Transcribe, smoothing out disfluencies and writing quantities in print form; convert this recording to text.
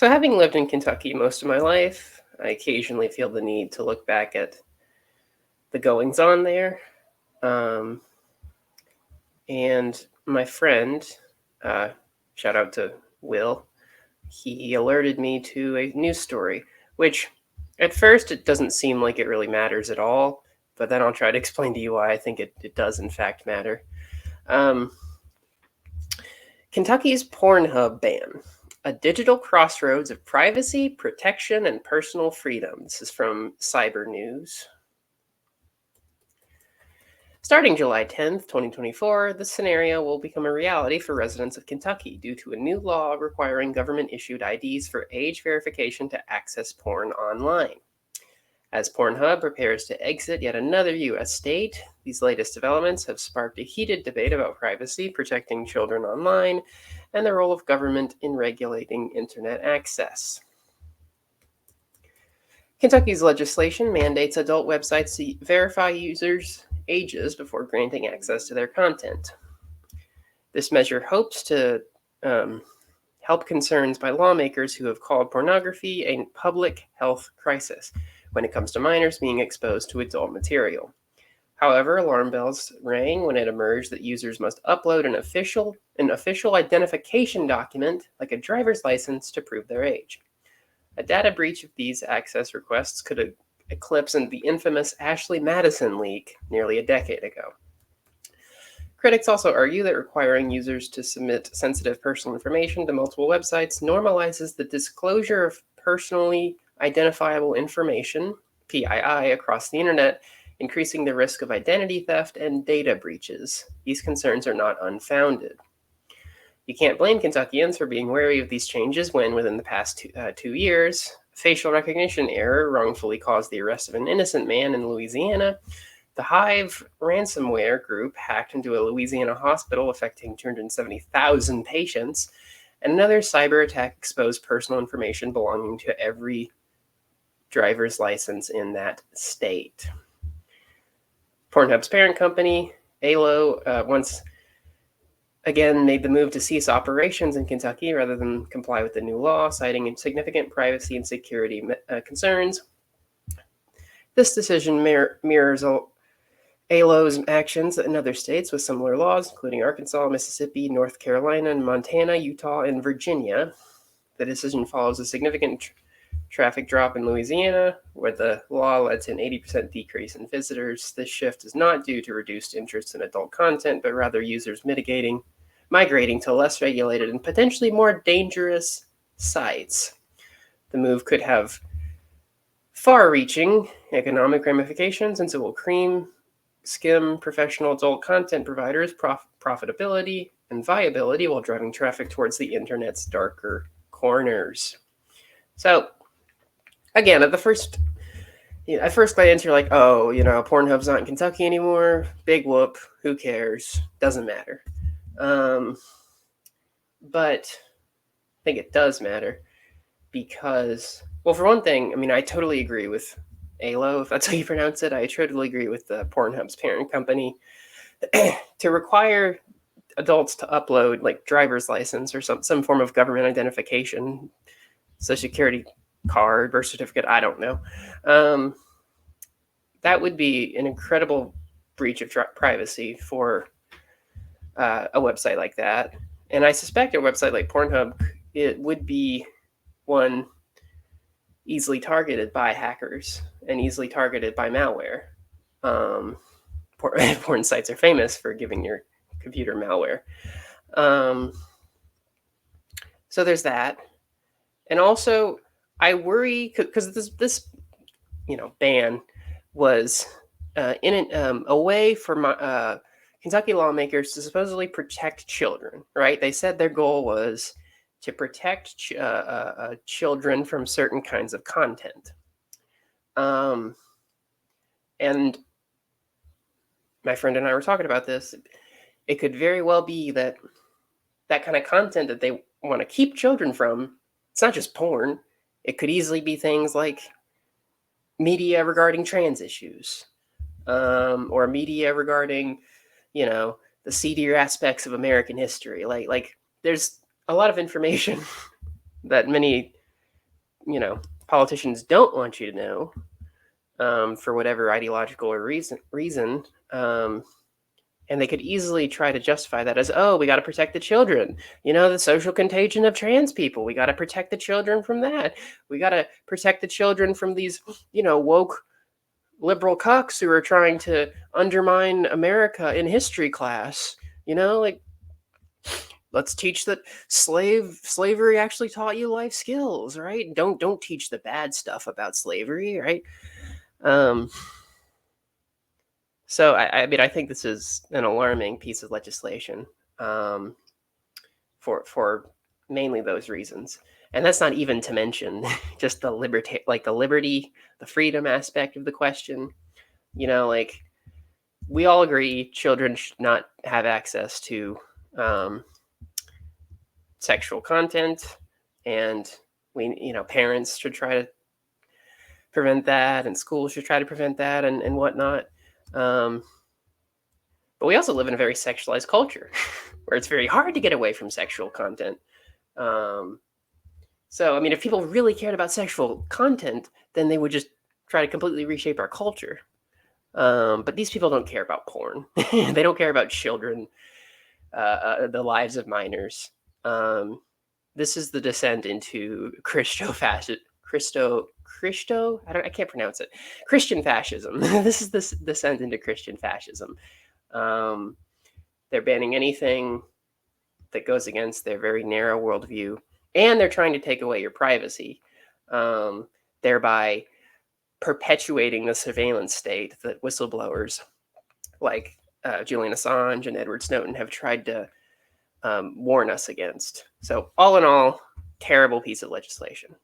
So, having lived in Kentucky most of my life, I occasionally feel the need to look back at the goings on there. Um, and my friend, uh, shout out to Will, he alerted me to a news story, which at first it doesn't seem like it really matters at all, but then I'll try to explain to you why I think it does, in fact, matter. Um, Kentucky's Pornhub ban, a digital crossroads of privacy, protection, and personal freedom. This is from Cyber News. Starting July 10th, 2024, this scenario will become a reality for residents of Kentucky due to a new law requiring government issued IDs for age verification to access porn online. As Pornhub prepares to exit yet another U.S. state, these latest developments have sparked a heated debate about privacy, protecting children online, and the role of government in regulating internet access. Kentucky's legislation mandates adult websites to verify users' ages before granting access to their content. This measure hopes to help concerns by lawmakers who have called pornography a public health crisis when it comes to minors being exposed to adult material. However, alarm bells rang when it emerged that users must upload an official identification document, like a driver's license, to prove their age. A data breach of these access requests could eclipse the infamous Ashley Madison leak nearly a decade ago. Critics also argue that requiring users to submit sensitive personal information to multiple websites normalizes the disclosure of personally identifiable information, PII, across the internet, increasing the risk of identity theft and data breaches. These concerns are not unfounded. You can't blame Kentuckians for being wary of these changes when, within the past 2 years, a facial recognition error wrongfully caused the arrest of an innocent man in Louisiana. The Hive ransomware group hacked into a Louisiana hospital, affecting 270,000 patients, and another cyber attack exposed personal information belonging to every driver's license in that state. Pornhub's parent company, ALO, once again made the move to cease operations in Kentucky rather than comply with the new law, citing significant privacy and security concerns. This decision mirrors ALO's actions in other states with similar laws, including Arkansas, Mississippi, North Carolina, Montana, Utah, and Virginia. The decision follows a significant traffic drop in Louisiana, where the law led to an 80% decrease in visitors. This shift is not due to reduced interest in adult content, but rather users migrating to less regulated and potentially more dangerous sites. The move could have far-reaching economic ramifications, since it will skim professional adult content providers' profitability and viability while driving traffic towards the internet's darker corners. So, again, at first glance, you're like, oh, Pornhub's not in Kentucky anymore. Big whoop. Who cares? Doesn't matter. But I think it does matter because, well, for one thing, I totally agree with ALO, if that's how you pronounce it. I totally agree with the Pornhub's parent company to require adults to upload like driver's license or some form of government identification, social security card, birth certificate, I don't know. That would be an incredible breach of privacy for a website like that. And I suspect a website like Pornhub, it would be one easily targeted by hackers and easily targeted by malware. Porn sites are famous for giving your computer malware. So there's that. And also, I worry because this ban was a way for Kentucky lawmakers to supposedly protect children. Right? They said their goal was to protect children from certain kinds of content. And my friend and I were talking about this. It could very well be that kind of content that they want to keep children from, it's not just porn. It could easily be things like media regarding trans issues, or media regarding, the seedier aspects of American history. Like there's a lot of information that many politicians don't want you to know, for whatever ideological or reason, and they could easily try to justify that as, oh, we got to protect the children. The social contagion of trans people. We got to protect the children from that. We got to protect the children from these, woke liberal cucks who are trying to undermine America in history class. Like, let's teach that slavery actually taught you life skills, right? Don't teach the bad stuff about slavery, right? So I mean, I think this is an alarming piece of legislation, for mainly those reasons, and that's not even to mention just the liberty, the freedom aspect of the question. Like, we all agree children should not have access to sexual content, and parents should try to prevent that, and schools should try to prevent that, and whatnot. But we also live in a very sexualized culture where it's very hard to get away from sexual content. So, I mean, if people really cared about sexual content, then they would just try to completely reshape our culture. But these people don't care about porn. They don't care about children, the lives of minors. This is the descent into I can't pronounce it. Christian fascism. This is the descent into Christian fascism. They're banning anything that goes against their very narrow worldview, and they're trying to take away your privacy, thereby perpetuating the surveillance state that whistleblowers like Julian Assange and Edward Snowden have tried to warn us against. So all in all, terrible piece of legislation.